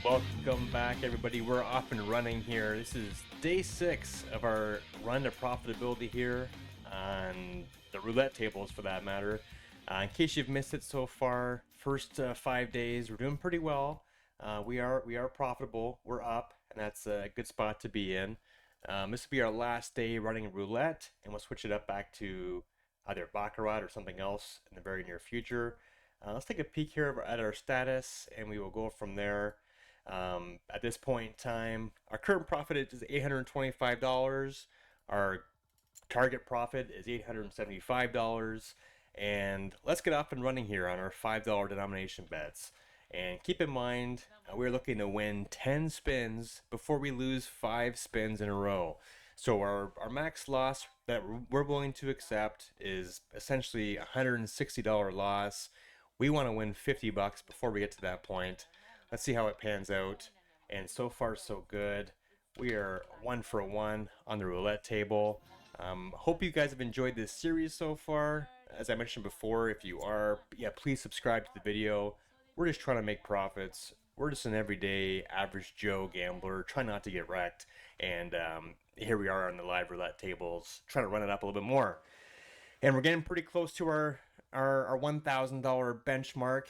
Welcome back, everybody. We're off and running here. This is day 6 of our run to profitability here on the roulette tables, for that matter. In case you've missed it so far, first 5 days we're doing pretty well. We are profitable. We're up, and that's a good spot to be in. This will be our last day running roulette, and we'll switch it up back to either baccarat or something else in the very near future. Let's take a peek here at our status, and we will go from there. At this point in time, our current profit is $825. Our target profit is $875. And let's get off and running here on our $5 denomination bets. And keep in mind, we're looking to win 10 spins before we lose 5 spins in a row. So our max loss that we're willing to accept is essentially a $160 loss. We want to win 50 bucks before we get to that point. Let's see how it pans out. And so far, so good. We are 1 for 1 on the roulette table. Hope you guys have enjoyed this series so far. As I mentioned before, if you are, please subscribe to the video. We're just trying to make profits. We're just an everyday average Joe gambler, trying not to get wrecked. And here we are on the live roulette tables, trying to run it up a little bit more. And we're getting pretty close to our $1,000 benchmark.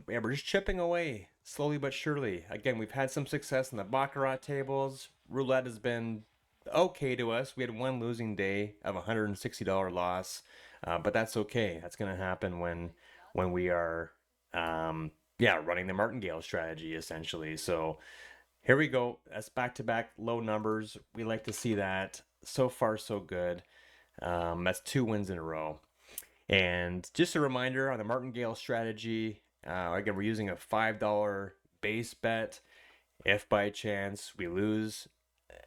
We're just chipping away slowly but surely. Again, we've had some success in the baccarat tables. Roulette has been okay to us. We had one losing day of a $160 loss, but that's okay. That's going to happen when we are running the Martingale strategy, essentially. So here we go. That's back-to-back low numbers. We like to see that. So far, so good. That's 2 wins in a row. And just a reminder on the Martingale strategy, again, we're using a $5 base bet. If by chance we lose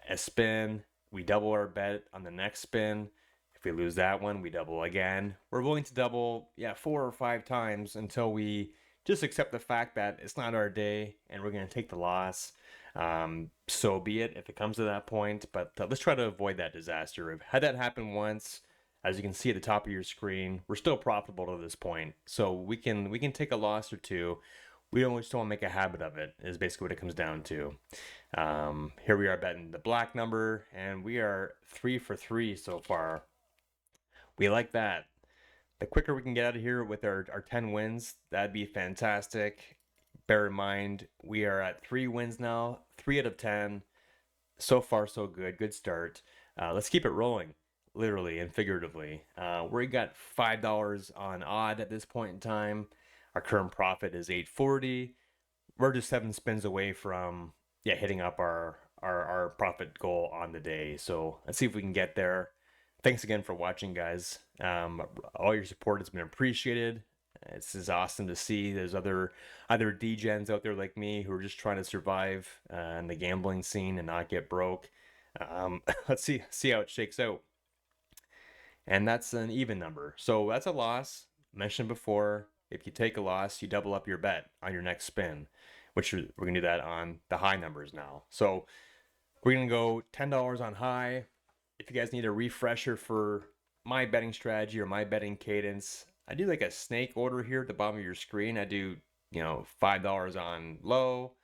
a spin, we double our bet on the next spin. If we lose that one, we double again. We're willing to double, 4 or 5 times until we just accept the fact that it's not our day and we're going to take the loss. So be it if it comes to that point, but let's try to avoid that disaster. We've had that happen once. As you can see at the top of your screen, we're still profitable to this point. So we can take a loss or two. We just don't want to make a habit of it, is basically what it comes down to. Here we are betting the black number, and we are 3 for 3 so far. We like that. The quicker we can get out of here with our 10 wins, that'd be fantastic. Bear in mind, we are at 3 wins now, 3 out of 10. So far, so good. Good start. Let's keep it rolling. Literally and figuratively. We got $5 on odd at this point in time. Our current profit is $840. We're just 7 spins away from hitting up our profit goal on the day. So let's see if we can get there. Thanks again for watching, guys. All your support has been appreciated. This is awesome to see. There's other degens out there like me who are just trying to survive in the gambling scene and not get broke. Let's see how it shakes out. And that's an even number. So that's a loss. Mentioned before, if you take a loss, you double up your bet on your next spin, which we're going to do that on the high numbers now. So we're going to go $10 on high. If you guys need a refresher for my betting strategy or my betting cadence, I do like a snake order here at the bottom of your screen. I do, $5 on low,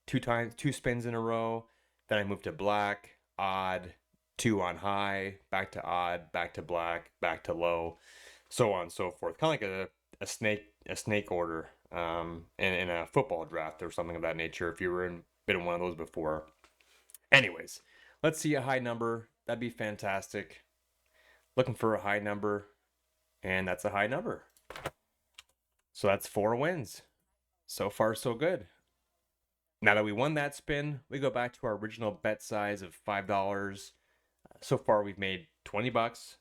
2 spins in a row. Then I move to black, odd, 2 on high, back to odd, back to black, back to low, so on and so forth. Kind of like a snake order in a football draft or something of that nature, if you were been in one of those before. Anyways, let's see a high number. That'd be fantastic. Looking for a high number, and that's a high number. So that's 4 wins. So far, so good. Now that we won that spin, we go back to our original bet size of $5. So far, we've made 20 bucks.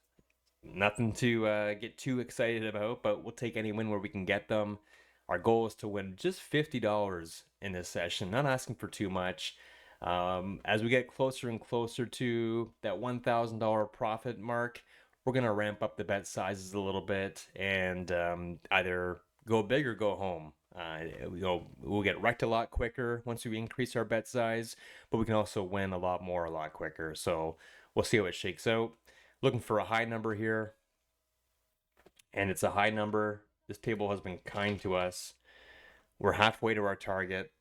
Nothing to get too excited about, but we'll take any win where we can get them. Our goal is to win just $50 in this session, not asking for too much. As we get closer and closer to that $1,000 profit mark, we're going to ramp up the bet sizes a little bit and either go big or go home. We'll get wrecked a lot quicker once we increase our bet size, but we can also win a lot more a lot quicker. So we'll see how it shakes out. Looking for a high number here, and it's a high number. This table has been kind to us. We're halfway to our target.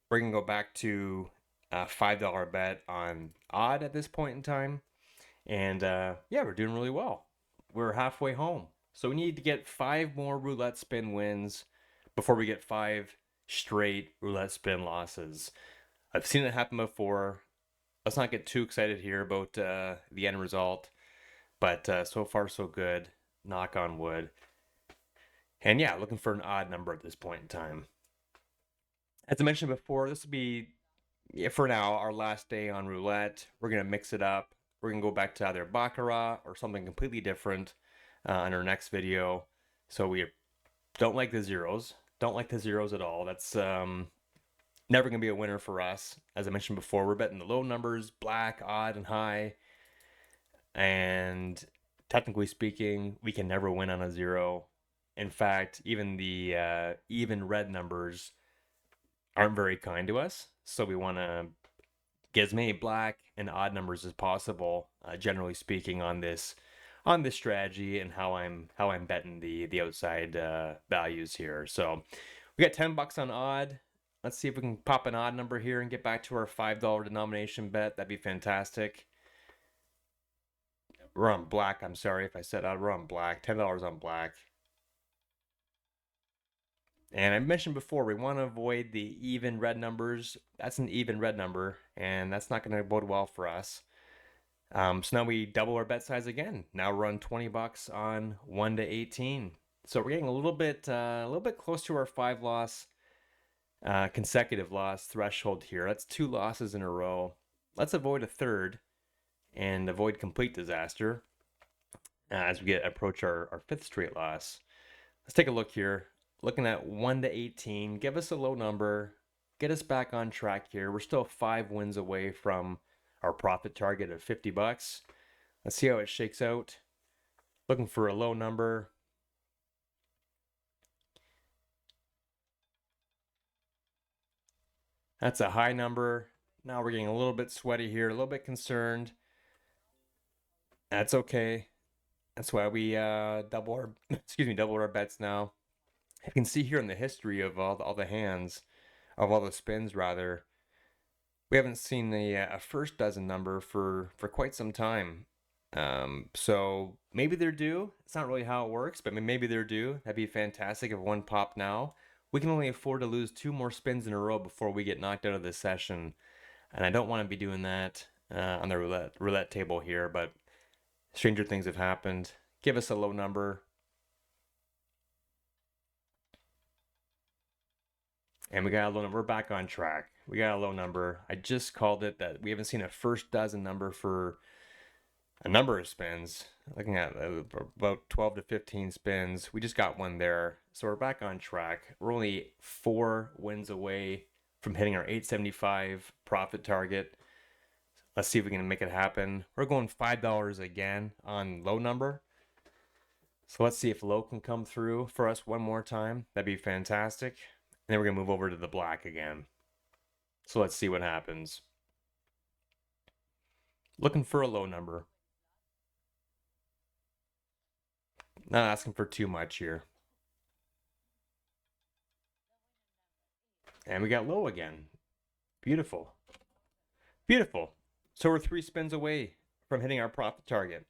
We're going to go back to a $5 bet on odd at this point in time. And yeah, we're doing really well. We're halfway home. So we need to get 5 more roulette spin wins before we get 5 straight roulette spin losses. I've seen it happen before. Let's not get too excited here about the end result. But so far, so good. Knock on wood. And yeah, looking for an odd number at this point in time. As I mentioned before, this will be, for now, our last day on roulette. We're going to mix it up. We're going to go back to either Baccarat or something completely different in our next video. So we don't like the zeros. Don't like the zeros at all. That's never going to be a winner for us. As I mentioned before, we're betting the low numbers, black, odd, and high. And technically speaking, we can never win on a zero. In fact, even the even red numbers aren't very kind to us. So we want to get as many black and odd numbers as possible, generally speaking, on this strategy and how I'm betting the outside values here. So we got $10 on odd. Let's see if we can pop an odd number here and get back to our $5 denomination bet. That'd be fantastic. We're on black. I'm sorry if I said odd. We're on black. $10 on black. And I mentioned before, we want to avoid the even red numbers. That's an even red number, and that's not going to bode well for us. So now we double our bet size again. Now run $20 on 1 to 18. So we're getting a little bit close to our 5 loss consecutive loss threshold here. That's 2 losses in a row. Let's avoid a third and avoid complete disaster as we approach our 5th straight loss. Let's take a look here. Looking at 1 to 18, give us a low number, get us back on track here. We're still 5 wins away from our profit target of $50. Let's see how it shakes out. Looking for a low number. That's a high number. Now we're getting a little bit sweaty here, a little bit concerned. That's okay. That's why we double our bets now. You can see here in the history of all the hands, of all the spins rather, we haven't seen a first dozen number for quite some time. So maybe they're due. It's not really how it works, but maybe they're due. That'd be fantastic if one popped now. We can only afford to lose 2 more spins in a row before we get knocked out of this session. And I don't want to be doing that on the roulette table here, but stranger things have happened. Give us a low number. And we got a low number. We're back on track. We got a low number. I just called it that we haven't seen a first dozen number for a number of spins. Looking at about 12 to 15 spins. We just got one there. So we're back on track. We're only 4 wins away from hitting our 875 profit target. Let's see if we can make it happen. We're going $5 again on low number. So let's see if low can come through for us one more time. That'd be fantastic. And then we're going to move over to the black again. So let's see what happens. Looking for a low number. Not asking for too much here. And we got low again. Beautiful. Beautiful. So we're 3 spins away from hitting our profit target.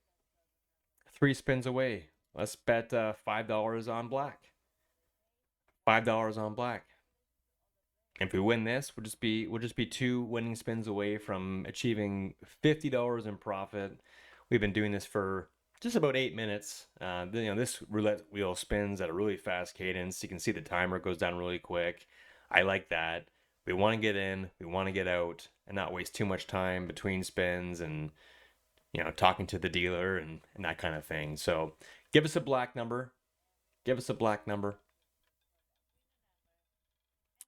3 spins away. Let's bet $5 on black. $5 on black. If we win this, we'll just be 2 winning spins away from achieving $50 in profit. We've been doing this for just about 8 minutes. This roulette wheel spins at a really fast cadence. You can see the timer goes down really quick. I like that. We want to get in, we want to get out, and not waste too much time between spins and talking to the dealer and that kind of thing. So give us a black number. Give us a black number.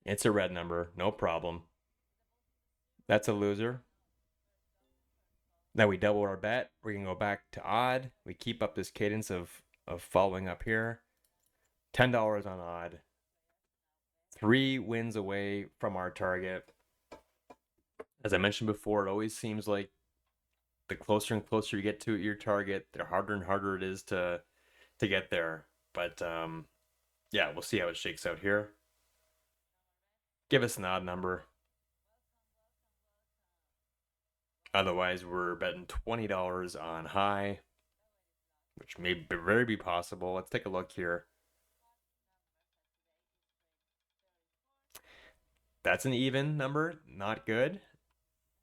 It's a red number, no problem. That's a loser. Now we double our bet. We're going to go back to odd. We keep up this cadence of following up here. $10 on odd. 3 wins away from our target. As I mentioned before, it always seems like the closer and closer you get to your target, the harder and harder it is to get there. But yeah, we'll see how it shakes out here. Give us an odd number. Otherwise, we're betting $20 on high, which may very be possible. Let's take a look here. That's an even number. Not good.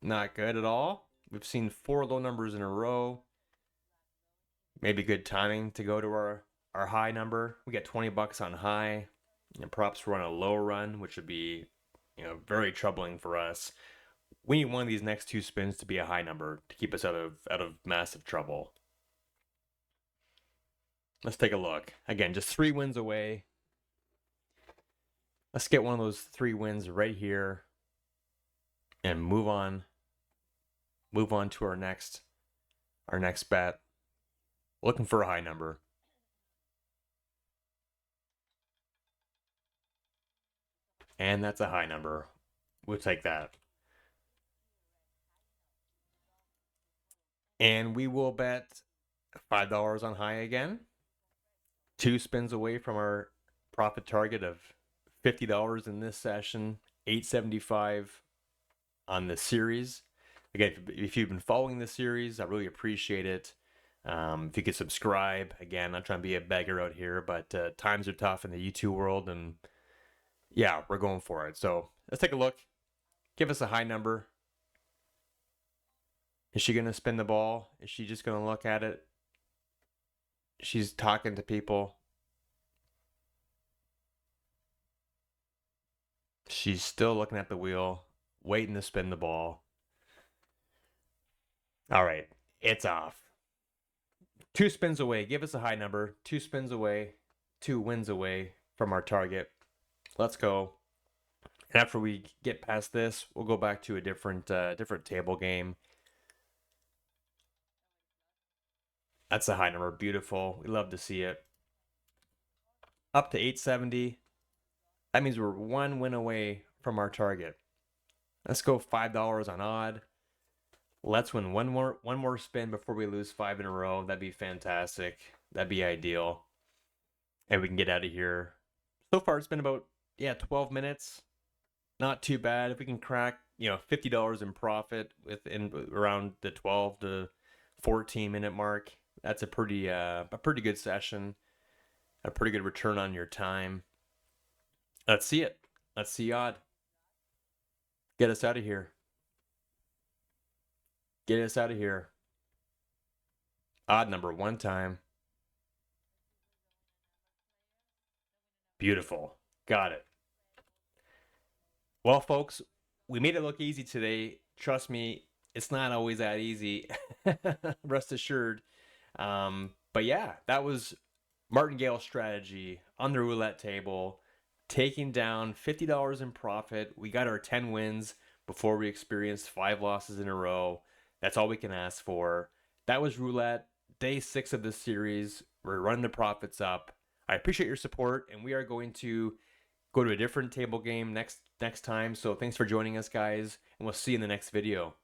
Not good at all. We've seen 4 low numbers in a row. Maybe good timing to go to our high number. We got 20 bucks on high. And props run a low run, which would be, very troubling for us. We need one of these next 2 spins to be a high number to keep us out of massive trouble. Let's take a look. Again, just 3 wins away. Let's get one of those 3 wins right here and move on. Move on to our next bet. Looking for a high number. And that's a high number. We'll take that. And we will bet $5 on high again. 2 spins away from our profit target of $50 in this session, $8.75 on the series. Again, if you've been following the series, I really appreciate it. If you could subscribe. Again, I'm not trying to be a beggar out here, but times are tough in the YouTube world, and yeah, we're going for it. So let's take a look. Give us a high number. Is she going to spin the ball? Is she just going to look at it? She's talking to people. She's still looking at the wheel, waiting to spin the ball. All right, it's off. 2 spins away. Give us a high number. 2 spins away. 2 wins away from our target. Let's go. And after we get past this, we'll go back to a different table game. That's a high number. Beautiful. We love to see it. Up to 870. That means we're 1 win away from our target. Let's go $5 on odd. Let's win one more spin before we lose 5 in a row. That'd be fantastic. That'd be ideal. And we can get out of here. So far, it's been about 12 minutes. Not too bad. If we can crack $50 in profit within around the 12 to 14 minute mark, that's a pretty good session. A pretty good return on your time. Let's see it. Let's see odd. Get us out of here. Get us out of here. Odd number 1 time. Beautiful. Got it. Well, folks, we made it look easy today. Trust me, it's not always that easy. Rest assured. But yeah, that was Martingale strategy on the roulette table, taking down $50 in profit. We got our 10 wins before we experienced 5 losses in a row. That's all we can ask for. That was roulette, day 6 of this series. We're running the profits up. I appreciate your support, and we are going to go to a different table game next time. So thanks for joining us, guys, and we'll see you in the next video.